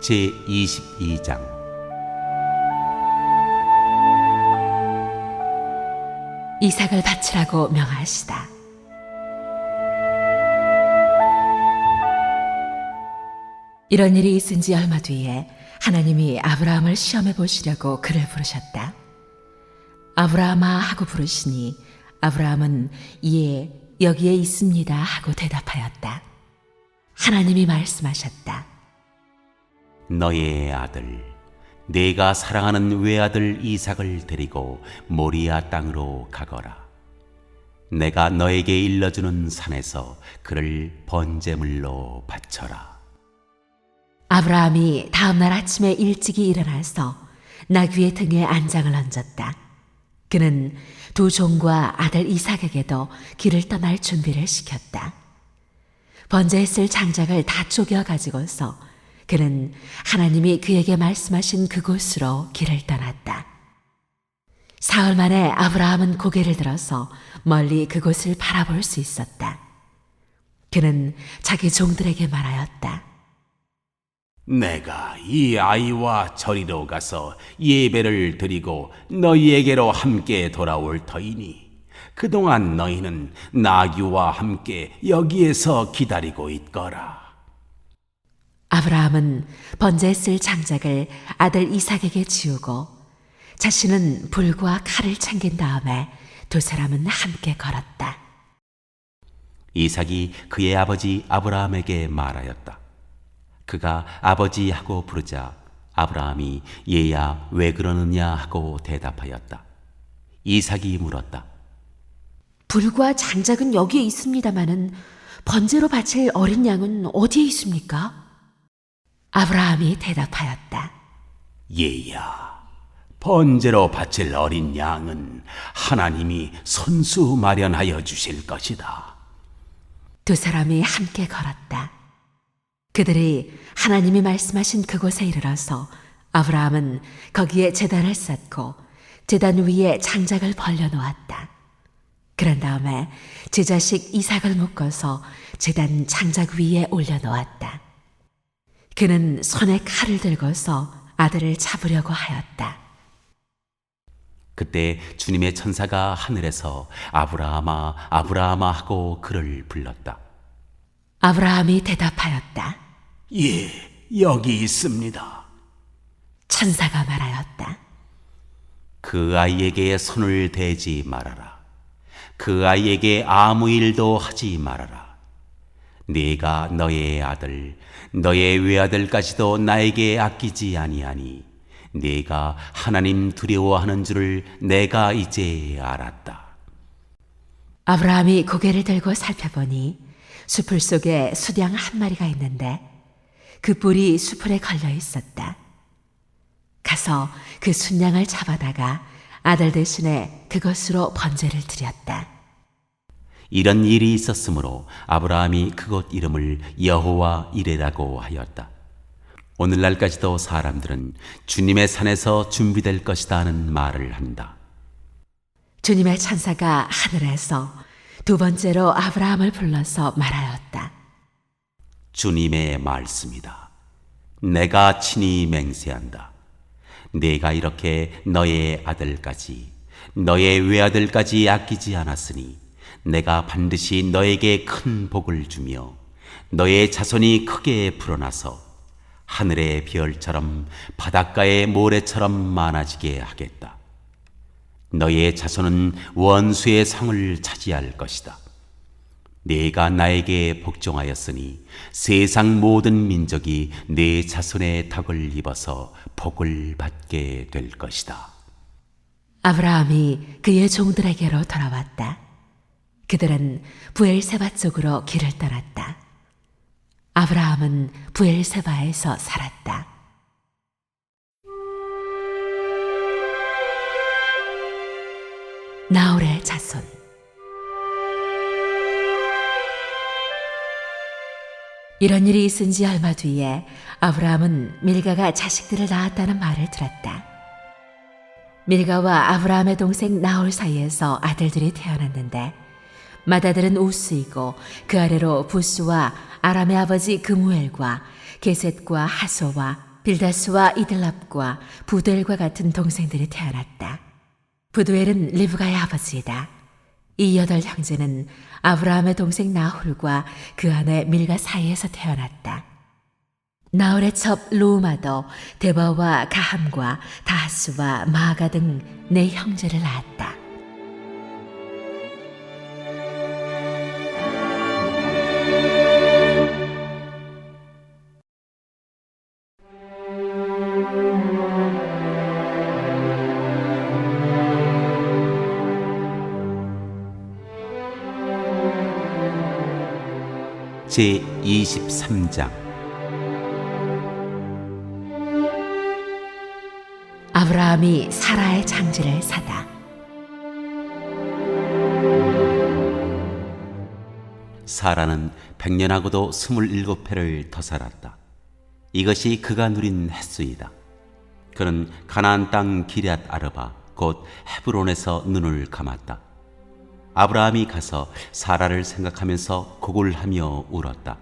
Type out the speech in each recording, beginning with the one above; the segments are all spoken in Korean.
제22장. 이삭을 바치라고 명하시다. 이런 일이 있은 지 얼마 뒤에 하나님이 아브라함을 시험해 보시려고 그를 부르셨다. 아브라함아 하고 부르시니 아브라함은 예, 여기에 있습니다 하고 대답하였다. 하나님이 말씀하셨다. 너의 아들, 내가 사랑하는 외아들 이삭을 데리고 모리아 땅으로 가거라. 내가 너에게 일러주는 산에서 그를 번제물로 바쳐라. 아브라함이 다음날 아침에 일찍이 일어나서 나귀의 등에 안장을 얹었다. 그는 두 종과 아들 이삭에게도 길을 떠날 준비를 시켰다. 번제에 쓸 장작을 다 쪼개 가지고서 그는 하나님이 그에게 말씀하신 그곳으로 길을 떠났다. 사흘 만에 아브라함은 고개를 들어서 멀리 그곳을 바라볼 수 있었다. 그는 자기 종들에게 말하였다. 내가 이 아이와 저리로 가서 예배를 드리고 너희에게로 함께 돌아올 터이니 그동안 너희는 나귀와 함께 여기에서 기다리고 있거라. 아브라함은 번제에 쓸 장작을 아들 이삭에게 지우고 자신은 불과 칼을 챙긴 다음에 두 사람은 함께 걸었다. 이삭이 그의 아버지 아브라함에게 말하였다. 그가 아버지 하고 부르자 아브라함이 얘야 왜 그러느냐 하고 대답하였다. 이삭이 물었다. 불과 장작은 여기에 있습니다마는 번제로 바칠 어린 양은 어디에 있습니까? 아브라함이 대답하였다. 얘야, 번제로 바칠 어린 양은 하나님이 손수 마련하여 주실 것이다. 두 사람이 함께 걸었다. 그들이 하나님이 말씀하신 그곳에 이르러서 아브라함은 거기에 제단을 쌓고 제단 위에 장작을 벌려 놓았다. 그런 다음에 제 자식 이삭을 묶어서 제단 장작 위에 올려 놓았다. 그는 손에 칼을 들고서 아들을 잡으려고 하였다. 그때 주님의 천사가 하늘에서 아브라함아 아브라함아 하고 그를 불렀다. 아브라함이 대답하였다. 예, 여기 있습니다. 천사가 말하였다. 그 아이에게 손을 대지 말아라. 그 아이에게 아무 일도 하지 말아라. 네가 너의 아들, 너의 외아들까지도 나에게 아끼지 아니하니 네가 하나님 두려워하는 줄을 내가 이제 알았다. 아브라함이 고개를 들고 살펴보니 수풀 속에 수양 한 마리가 있는데 그 뿔이 수풀에 걸려 있었다. 가서 그 순양을 잡아다가 아들 대신에 그것으로 번제를 드렸다. 이런 일이 있었으므로 아브라함이 그곳 이름을 여호와 이레라고 하였다. 오늘날까지도 사람들은 주님의 산에서 준비될 것이다 하는 말을 한다. 주님의 천사가 하늘에서 두 번째로 아브라함을 불러서 말하였다. 주님의 말씀이다. 내가 친히 맹세한다. 내가 이렇게 너의 아들까지 너의 외아들까지 아끼지 않았으니 내가 반드시 너에게 큰 복을 주며 너의 자손이 크게 불어나서 하늘의 별처럼 바닷가의 모래처럼 많아지게 하겠다. 너의 자손은 원수의 상을 차지할 것이다. 네가 나에게 복종하였으니 세상 모든 민족이 네 자손의 덕을 입어서 복을 받게 될 것이다. 아브라함이 그의 종들에게로 돌아왔다. 그들은 부엘세바 쪽으로 길을 떠났다. 아브라함은 부엘세바에서 살았다. 나홀의 자손. 이런 일이 있은 지 얼마 뒤에 아브라함은 밀가가 자식들을 낳았다는 말을 들었다. 밀가와 아브라함의 동생 나홀 사이에서 아들들이 태어났는데 맏아들은 우스이고 그 아래로 부스와 아람의 아버지 그무엘과 게셋과 하소와 빌다스와 이들랍과 부두엘과 같은 동생들이 태어났다. 부두엘은 리브가의 아버지이다. 이 8 형제는 아브라함의 동생 나홀과 그 아내 밀가 사이에서 태어났다. 나홀의 첩 로우마도 데바와 가함과 다하스와 마아가 등 4 형제를 낳았다. 제 23장. 아브라함이 사라의 장지를 사다. 사라는 100년하고도 27회를 더 살았다. 이것이 그가 누린 햇수이다. 그는 가나안 땅 기럇 아르바 곧 헤브론에서 눈을 감았다. 아브라함이 가서 사라를 생각하면서 고굴하며 울었다.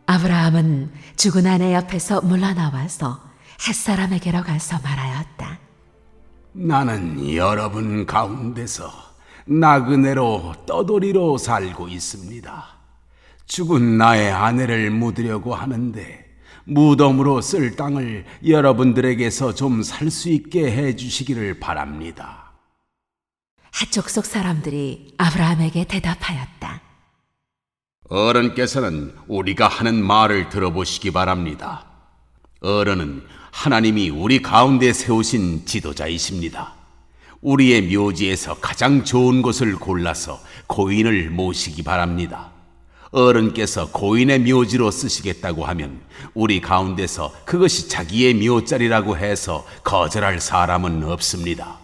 아브라함은 죽은 아내 옆에서 물러나와서 햇사람에게로 가서 말하였다. 나는 여러분 가운데서 나그네로 떠돌이로 살고 있습니다. 죽은 나의 아내를 묻으려고 하는데 무덤으로 쓸 땅을 여러분들에게서 좀 살 수 있게 해주시기를 바랍니다. 핫족속 사람들이 아브라함에게 대답하였다. 어른께서는 우리가 하는 말을 들어보시기 바랍니다. 어른은 하나님이 우리 가운데 세우신 지도자이십니다. 우리의 묘지에서 가장 좋은 곳을 골라서 고인을 모시기 바랍니다. 어른께서 고인의 묘지로 쓰시겠다고 하면 우리 가운데서 그것이 자기의 묘자리라고 해서 거절할 사람은 없습니다.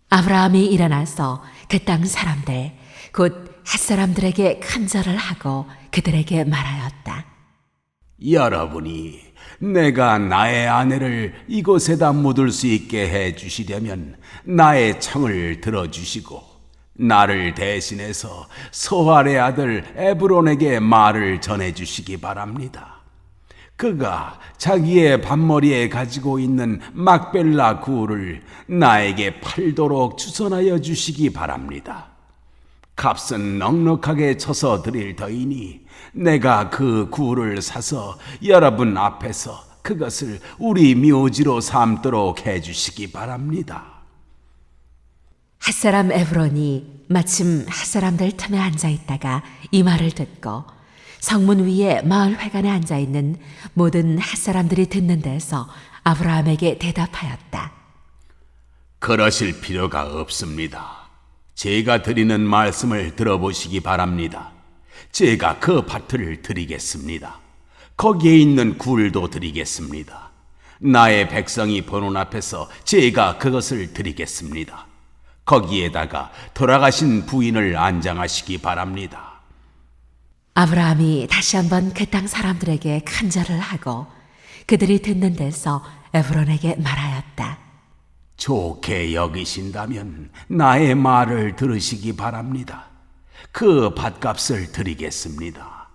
아브라함이 일어나서 그 땅 사람들 곧 햇사람들에게 큰절을 하고 그들에게 말하였다. 여러분이 내가 나의 아내를 이곳에다 묻을 수 있게 해주시려면 나의 청을 들어주시고 나를 대신해서 소할의 아들 에브론에게 말을 전해주시기 바랍니다. 그가 자기의 밭머리에 가지고 있는 막벨라 구를 나에게 팔도록 주선하여 주시기 바랍니다. 값은 넉넉하게 쳐서 드릴 터이니 내가 그 구를 사서 여러분 앞에서 그것을 우리 묘지로 삼도록 해주시기 바랍니다. 햇사람 에브론이 마침 햇사람들 틈에 앉아 있다가 이 말을 듣고 성문 위에 마을 회관에 앉아 있는 모든 햇사람들이 듣는 데서 아브라함에게 대답하였다. 그러실 필요가 없습니다. 제가 드리는 말씀을 들어보시기 바랍니다. 제가 그 밭을 드리겠습니다. 거기에 있는 굴도 드리겠습니다. 나의 백성이 보는 앞에서 제가 그것을 드리겠습니다. 거기에다가 돌아가신 부인을 안장하시기 바랍니다. 아브라함이 다시 한번 그 땅 사람들에게 큰절을 하고 그들이 듣는 데서 에브론에게 말하였다. 좋게 여기신다면 나의 말을 들으시기 바랍니다. 그 밭값을 드리겠습니다.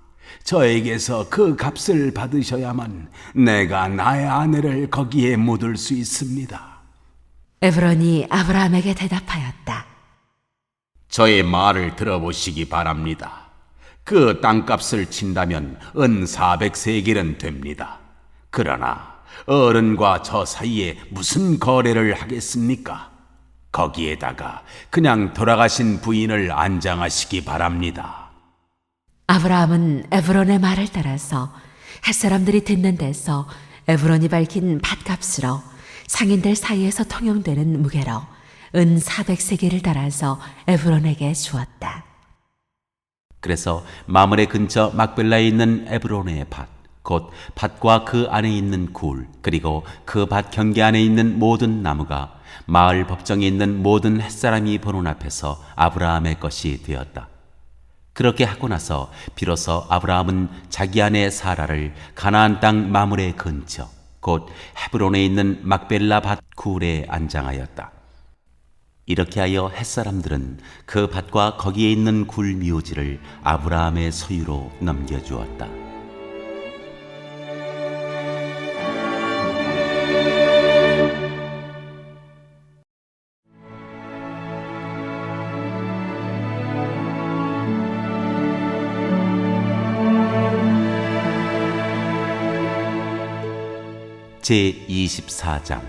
저에게서 그 값을 받으셔야만 내가 나의 아내를 거기에 묻을 수 있습니다. 에브론이 아브라함에게 대답하였다. 저의 말을 들어보시기 바랍니다. 그 땅값을 친다면 은 400세겔은 됩니다. 그러나 어른과 저 사이에 무슨 거래를 하겠습니까? 거기에다가 그냥 돌아가신 부인을 안장하시기 바랍니다. 아브라함은 에브론의 말을 따라서 햇사람들이 듣는 데서 에브론이 밝힌 밭값으로 상인들 사이에서 통용되는 무게로 은 400세겔을 달아서 에브론에게 주었다. 그래서 마므레 근처 막벨라에 있는 에브론의 밭, 곧 밭과 그 안에 있는 굴, 그리고 그 밭 경계 안에 있는 모든 나무가 마을 법정에 있는 모든 햇사람이 보는 앞에서 아브라함의 것이 되었다. 그렇게 하고 나서 비로소 아브라함은 자기 아내 사라를 가나안 땅 마므레 근처, 곧 헤브론에 있는 막벨라 밭 굴에 안장하였다. 이렇게 하여 햇사람들은 그 밭과 거기에 있는 굴 묘지를 아브라함의 소유로 넘겨주었다. 제24장.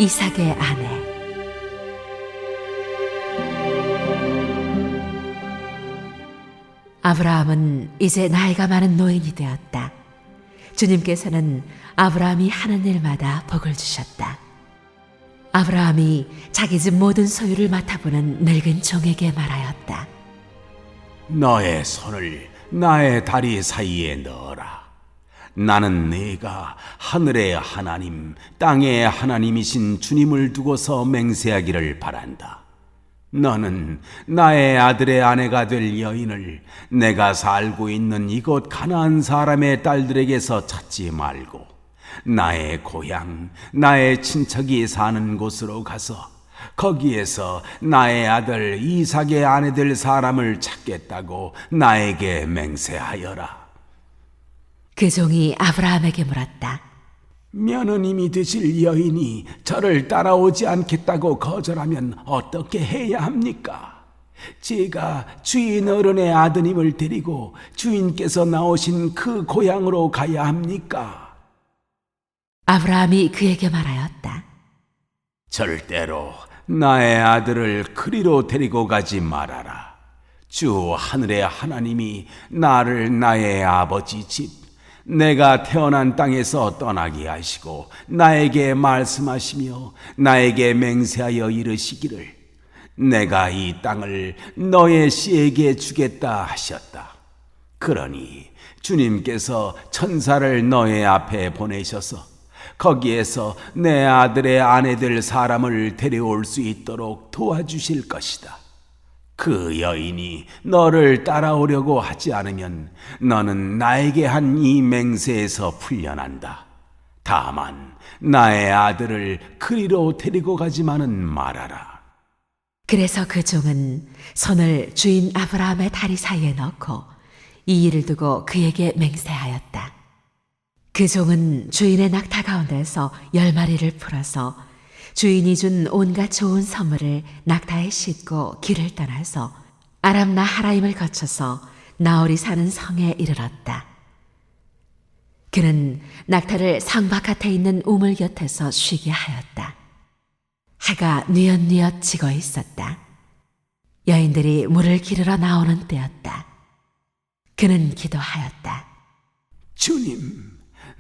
이삭의 아내. 아브라함은 이제 나이가 많은 노인이 되었다. 주님께서는 아브라함이 하는 일마다 복을 주셨다. 아브라함이 자기 집 모든 소유를 맡아보는 늙은 종에게 말하였다. 너의 손을 나의 다리 사이에 넣어라. 나는 네가 하늘의 하나님, 땅의 하나님이신 주님을 두고서 맹세하기를 바란다. 너는 나의 아들의 아내가 될 여인을 내가 살고 있는 이곳 가나안 사람의 딸들에게서 찾지 말고 나의 고향, 나의 친척이 사는 곳으로 가서 거기에서 나의 아들 이삭의 아내 될 사람을 찾겠다고 나에게 맹세하여라. 그 종이 아브라함에게 물었다. 며느님이 되실 여인이 저를 따라오지 않겠다고 거절하면 어떻게 해야 합니까? 제가 주인 어른의 아드님을 데리고 주인께서 나오신 그 고향으로 가야 합니까? 아브라함이 그에게 말하였다. 절대로 나의 아들을 그리로 데리고 가지 말아라. 주 하늘의 하나님이 나를 나의 아버지 집, 내가 태어난 땅에서 떠나게 하시고 나에게 말씀하시며 나에게 맹세하여 이르시기를 내가 이 땅을 너의 씨에게 주겠다 하셨다. 그러니 주님께서 천사를 너의 앞에 보내셔서 거기에서 내 아들의 아내 될 사람을 데려올 수 있도록 도와주실 것이다. 그 여인이 너를 따라오려고 하지 않으면 너는 나에게 한 이 맹세에서 풀려난다. 다만 나의 아들을 그리로 데리고 가지만은 말아라. 그래서 그 종은 손을 주인 아브라함의 다리 사이에 넣고 이 일을 두고 그에게 맹세하였다. 그 종은 주인의 낙타 가운데서 10마리를 풀어서 주인이 준 온갖 좋은 선물을 낙타에 싣고 길을 떠나서 아람 나하라임을 거쳐서 나홀이 사는 성에 이르렀다. 그는 낙타를 성 바깥에 있는 우물 곁에서 쉬게 하였다. 해가 뉘엿뉘엿 지고 있었다. 여인들이 물을 기르러 나오는 때였다. 그는 기도하였다. 주님,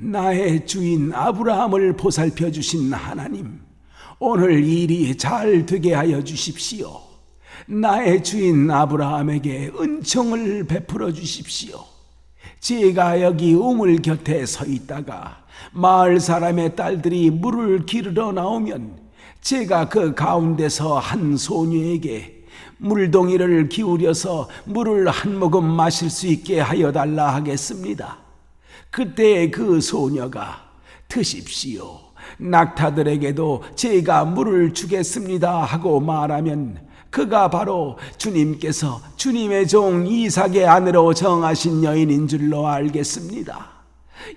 나의 주인 아브라함을 보살펴 주신 하나님, 오늘 일이 잘 되게 하여 주십시오. 나의 주인 아브라함에게 은총을 베풀어 주십시오. 제가 여기 우물 곁에 서 있다가 마을 사람의 딸들이 물을 기르러 나오면 제가 그 가운데서 한 소녀에게 물동이를 기울여서 물을 한 모금 마실 수 있게 하여 달라 하겠습니다. 그때 그 소녀가 드십시오. 낙타들에게도 제가 물을 주겠습니다 하고 말하면 그가 바로 주님께서 주님의 종 이삭의 아내로 정하신 여인인 줄로 알겠습니다.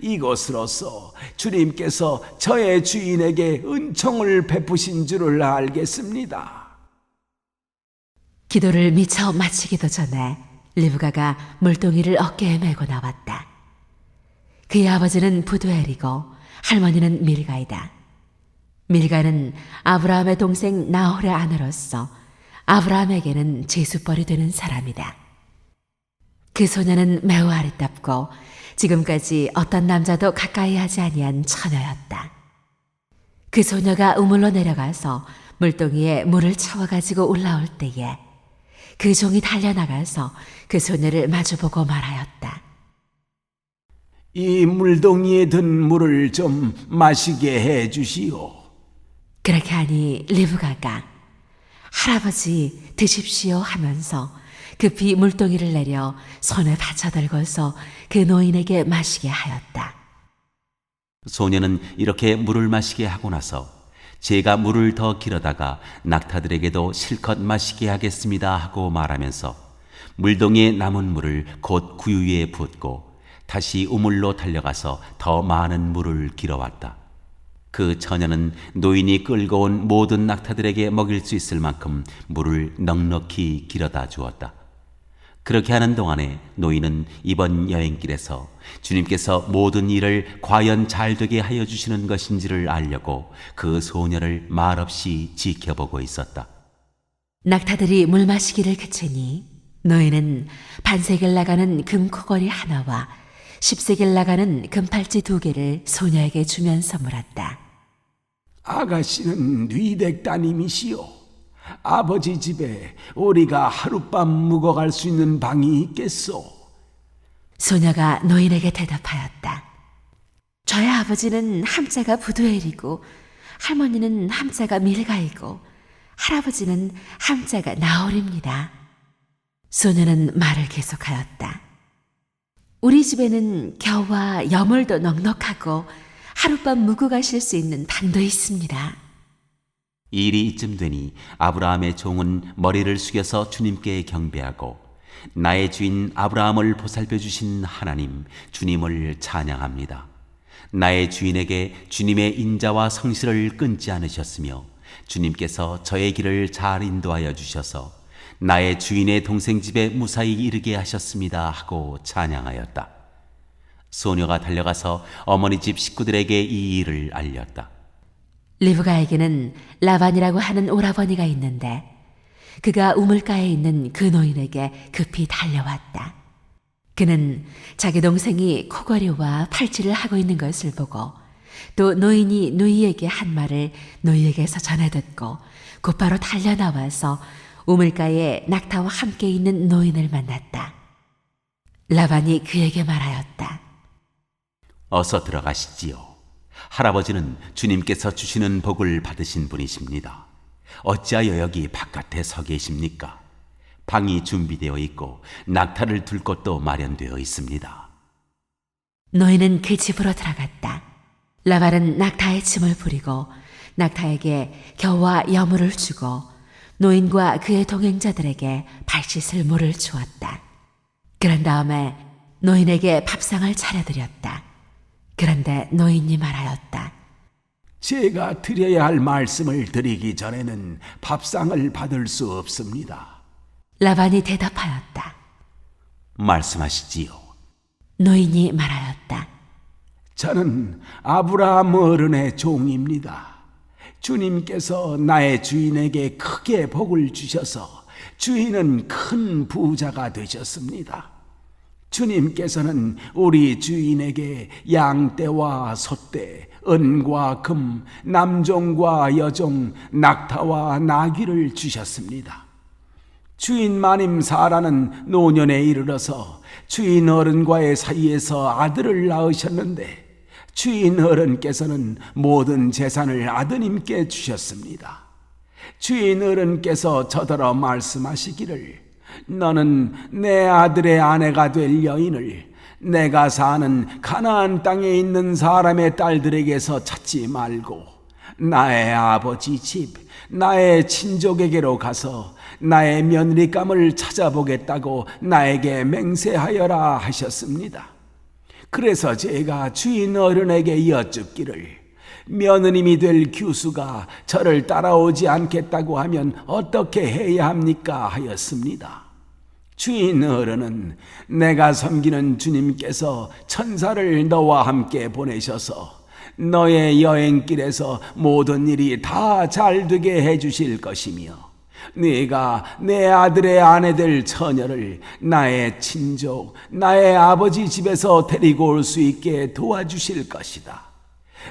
이것으로서 주님께서 저의 주인에게 은총을 베푸신 줄을 알겠습니다. 기도를 미처 마치기도 전에 리브가가 물동이를 어깨에 메고 나왔다. 그의 아버지는 부두엘이고 할머니는 밀가이다. 밀가는 아브라함의 동생 나홀의 아내로서 아브라함에게는 제수벌이 되는 사람이다. 그 소녀는 매우 아리답고 지금까지 어떤 남자도 가까이 하지 아니한 처녀였다. 그 소녀가 우물로 내려가서 물동이에 물을 채워가지고 올라올 때에 그 종이 달려나가서 그 소녀를 마주보고 말하였다. 이 물동이에 든 물을 좀 마시게 해 주시오. 그렇게 하니 리브가가 할아버지 드십시오 하면서 급히 물동이를 내려 손에 받쳐들고서 그 노인에게 마시게 하였다. 소녀는 이렇게 물을 마시게 하고 나서 제가 물을 더 길어다가 낙타들에게도 실컷 마시게 하겠습니다 하고 말하면서 물동이에 남은 물을 곧 구유 위에 붓고 다시 우물로 달려가서 더 많은 물을 길어왔다. 그 처녀는 노인이 끌고 온 모든 낙타들에게 먹일 수 있을 만큼 물을 넉넉히 길어다 주었다. 그렇게 하는 동안에 노인은 이번 여행길에서 주님께서 모든 일을 과연 잘 되게 하여 주시는 것인지를 알려고 그 소녀를 말없이 지켜보고 있었다. 낙타들이 물 마시기를 그치니 노인은 반세겔 나가는 금코걸이 하나와 10세겔 나가는 금팔찌 2개를 소녀에게 주면서 물었다. 아가씨는 뉘댁 따님이시오. 아버지 집에 우리가 하룻밤 묵어갈 수 있는 방이 있겠소? 소녀가 노인에게 대답하였다. 저의 아버지는 함자가 부두엘이고 할머니는 함자가 밀가이고 할아버지는 함자가 나홀입니다. 소녀는 말을 계속하였다. 우리 집에는 겨와 여물도 넉넉하고 하룻밤 묵고 가실 수 있는 방도 있습니다. 일이 이쯤 되니 아브라함의 종은 머리를 숙여서 주님께 경배하고 나의 주인 아브라함을 보살펴 주신 하나님 주님을 찬양합니다. 나의 주인에게 주님의 인자와 성실을 끊지 않으셨으며 주님께서 저의 길을 잘 인도하여 주셔서 나의 주인의 동생 집에 무사히 이르게 하셨습니다 하고 찬양하였다. 소녀가 달려가서 어머니 집 식구들에게 이 일을 알렸다. 리브가에게는 라반이라고 하는 오라버니가 있는데 그가 우물가에 있는 그 노인에게 급히 달려왔다. 그는 자기 동생이 코걸이와 팔찌를 하고 있는 것을 보고 또 노인이 누이에게 한 말을 누이에게서 전해 듣고 곧바로 달려나와서 우물가에 낙타와 함께 있는 노인을 만났다. 라반이 그에게 말하였다. 어서 들어가시지요. 할아버지는 주님께서 주시는 복을 받으신 분이십니다. 어찌하여 여기 바깥에 서 계십니까? 방이 준비되어 있고 낙타를 둘 곳도 마련되어 있습니다. 노인은 그 집으로 들어갔다. 라반은 낙타의 짐을 부리고 낙타에게 겨와 여물을 주고 노인과 그의 동행자들에게 발짓을 물을 주었다. 그런 다음에 노인에게 밥상을 차려드렸다. 그런데 노인이 말하였다. 제가 드려야 할 말씀을 드리기 전에는 밥상을 받을 수 없습니다. 라반이 대답하였다. 말씀하시지요. 노인이 말하였다. 저는 아브라함 어른의 종입니다. 주님께서 나의 주인에게 크게 복을 주셔서 주인은 큰 부자가 되셨습니다. 주님께서는 우리 주인에게 양떼와 소떼, 은과 금, 남종과 여종, 낙타와 나귀를 주셨습니다. 주인 마님 사라는 노년에 이르러서 주인 어른과의 사이에서 아들을 낳으셨는데 주인 어른께서는 모든 재산을 아드님께 주셨습니다. 주인 어른께서 저더러 말씀하시기를 너는 내 아들의 아내가 될 여인을 내가 사는 가나안 땅에 있는 사람의 딸들에게서 찾지 말고 나의 아버지 집, 나의 친족에게로 가서 나의 며느리감을 찾아보겠다고 나에게 맹세하여라 하셨습니다. 그래서 제가 주인 어른에게 여쭙기를 며느님이 될 규수가 저를 따라오지 않겠다고 하면 어떻게 해야 합니까 하였습니다. 주인 어른은 내가 섬기는 주님께서 천사를 너와 함께 보내셔서 너의 여행길에서 모든 일이 다 잘되게 해주실 것이며 네가 내 아들의 아내 될 처녀를 나의 친족, 나의 아버지 집에서 데리고 올 수 있게 도와주실 것이다.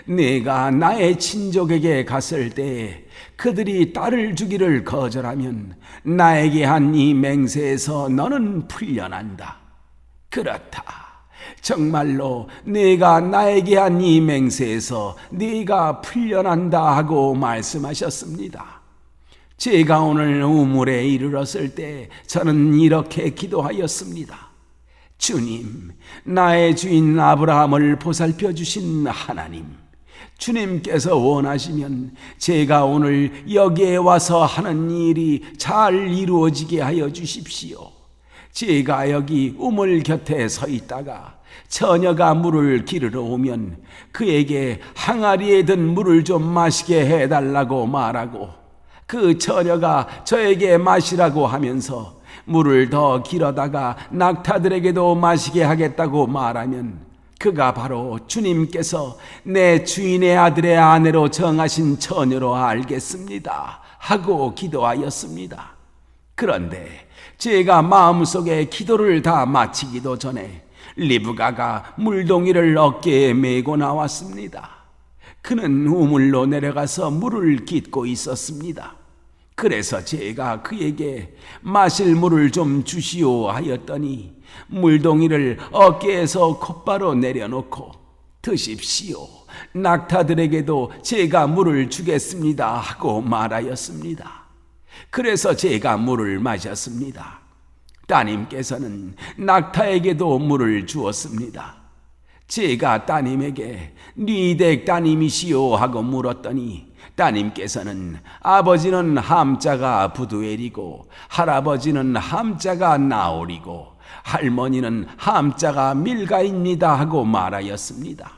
네가 나의 친족에게 갔을 때 그들이 딸을 주기를 거절하면 나에게 한 이 맹세에서 너는 풀려난다. 그렇다. 정말로 네가 나에게 한 이 맹세에서 네가 풀려난다 하고 말씀하셨습니다. 제가 오늘 우물에 이르렀을 때 저는 이렇게 기도하였습니다. 주님, 나의 주인 아브라함을 보살펴 주신 하나님, 주님께서 원하시면 제가 오늘 여기에 와서 하는 일이 잘 이루어지게 하여 주십시오. 제가 여기 우물 곁에 서 있다가 처녀가 물을 기르러 오면 그에게 항아리에 든 물을 좀 마시게 해달라고 말하고 그 처녀가 저에게 마시라고 하면서 물을 더 길어다가 낙타들에게도 마시게 하겠다고 말하면 그가 바로 주님께서 내 주인의 아들의 아내로 정하신 처녀로 알겠습니다 하고 기도하였습니다. 그런데 제가 마음속에 기도를 다 마치기도 전에 리브가가 물동이를 어깨에 메고 나왔습니다. 그는 우물로 내려가서 물을 깃고 있었습니다. 그래서 제가 그에게 마실 물을 좀 주시오 하였더니 물동이를 어깨에서 곧바로 내려놓고 드십시오. 낙타들에게도 제가 물을 주겠습니다 하고 말하였습니다. 그래서 제가 물을 마셨습니다. 따님께서는 낙타에게도 물을 주었습니다. 제가 따님에게 니댁 따님이시오 하고 물었더니 따님께서는 아버지는 함자가 부두엘이고 할아버지는 함자가 나올이고 할머니는 함자가 밀가입니다 하고 말하였습니다.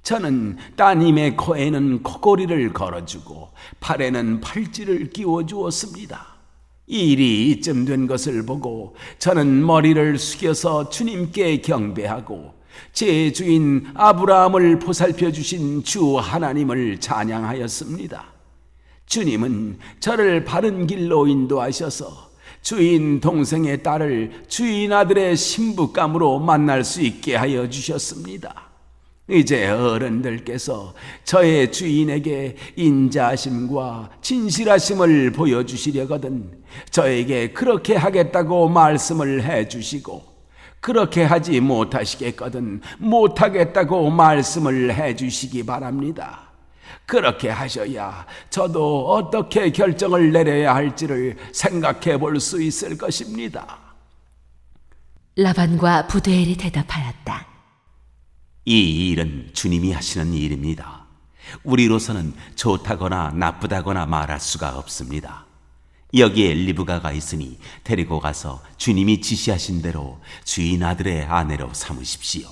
저는 따님의 코에는 코고리를 걸어주고 팔에는 팔찌를 끼워주었습니다. 이 일이 이쯤 된 것을 보고 저는 머리를 숙여서 주님께 경배하고 제 주인 아브라함을 보살펴 주신 주 하나님을 찬양하였습니다. 주님은 저를 바른 길로 인도하셔서 주인 동생의 딸을 주인 아들의 신부감으로 만날 수 있게 하여 주셨습니다. 이제 어른들께서 저의 주인에게 인자하심과 진실하심을 보여주시려거든 저에게 그렇게 하겠다고 말씀을 해주시고 그렇게 하지 못하시겠거든 못하겠다고 말씀을 해주시기 바랍니다. 그렇게 하셔야 저도 어떻게 결정을 내려야 할지를 생각해 볼 수 있을 것입니다. 라반과 부두엘이 대답하였다. 이 일은 주님이 하시는 일입니다. 우리로서는 좋다거나 나쁘다거나 말할 수가 없습니다. 여기에 리브가가 있으니 데리고 가서 주님이 지시하신 대로 주인 아들의 아내로 삼으십시오.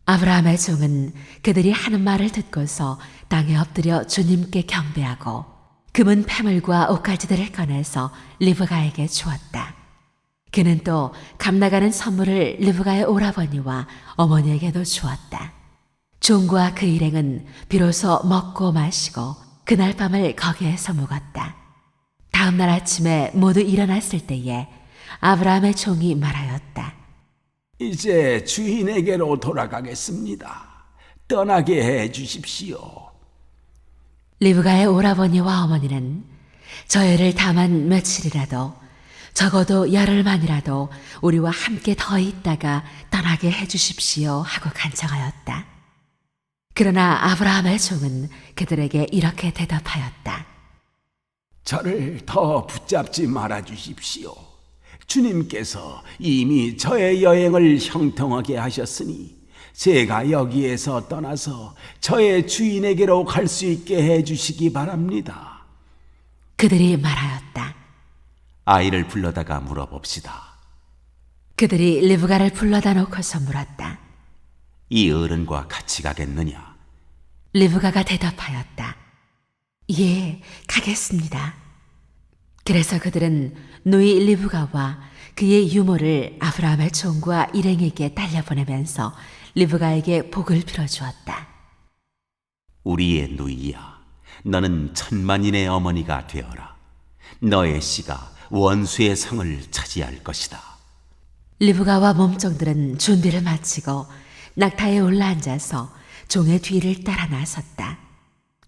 아브라함의 종은 그들이 하는 말을 듣고서 땅에 엎드려 주님께 경배하고 금은 패물과 옷가지들을 꺼내서 리브가에게 주었다. 그는 또 값나가는 선물을 리브가의 오라버니와 어머니에게도 주었다. 종과 그 일행은 비로소 먹고 마시고 그날 밤을 거기에서 묵었다. 다음 날 아침에 모두 일어났을 때에 아브라함의 종이 말하였다. 이제 주인에게로 돌아가겠습니다. 떠나게 해 주십시오. 리브가의 오라버니와 어머니는 저희를 다만 며칠이라도 적어도 열흘만이라도 우리와 함께 더 있다가 떠나게 해주십시오 하고 간청하였다. 그러나 아브라함의 종은 그들에게 이렇게 대답하였다. 저를 더 붙잡지 말아 주십시오. 주님께서 이미 저의 여행을 형통하게 하셨으니 제가 여기에서 떠나서 저의 주인에게로 갈 수 있게 해주시기 바랍니다. 그들이 말하였다. 아이를 불러다가 물어봅시다. 그들이 리브가를 불러다 놓고서 물었다. 이 어른과 같이 가겠느냐? 리브가가 대답하였다. 예, 가겠습니다. 그래서 그들은 누이 리브가와 그의 유모를 아브라함의 종과 일행에게 딸려보내면서 리브가에게 복을 빌어주었다. 우리의 누이야, 너는 천만인의 어머니가 되어라. 너의 씨가 원수의 성을 차지할 것이다. 리브가와 몸종들은 준비를 마치고 낙타에 올라앉아서 종의 뒤를 따라 나섰다.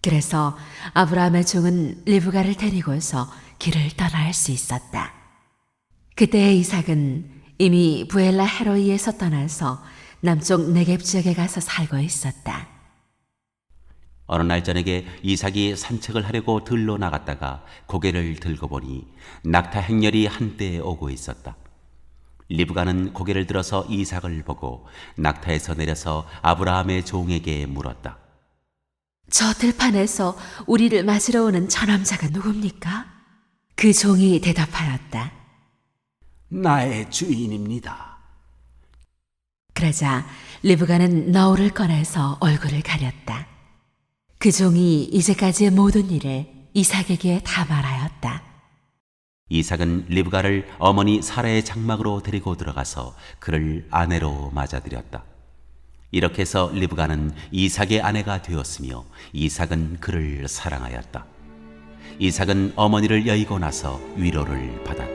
그래서 아브라함의 종은 리브가를 데리고서 길을 떠날 수 있었다. 그때 이삭은 이미 부엘라 헤로이에서 떠나서 남쪽 네겝 지역에 가서 살고 있었다. 어느 날 저녁에 이삭이 산책을 하려고 들로 나갔다가 고개를 들고 보니 낙타 행렬이 한때에 오고 있었다. 리브가는 고개를 들어서 이삭을 보고 낙타에서 내려서 아브라함의 종에게 물었다. 저 들판에서 우리를 맞으러 오는 저 남자가 누굽니까? 그 종이 대답하였다. 나의 주인입니다. 그러자 리브가는 너울을 꺼내서 얼굴을 가렸다. 그 종이 이제까지의 모든 일을 이삭에게 다 말하였다. 이삭은 리브가를 어머니 사라의 장막으로 데리고 들어가서 그를 아내로 맞아들였다. 이렇게 해서 리브가는 이삭의 아내가 되었으며 이삭은 그를 사랑하였다. 이삭은 어머니를 여의고 나서 위로를 받았다.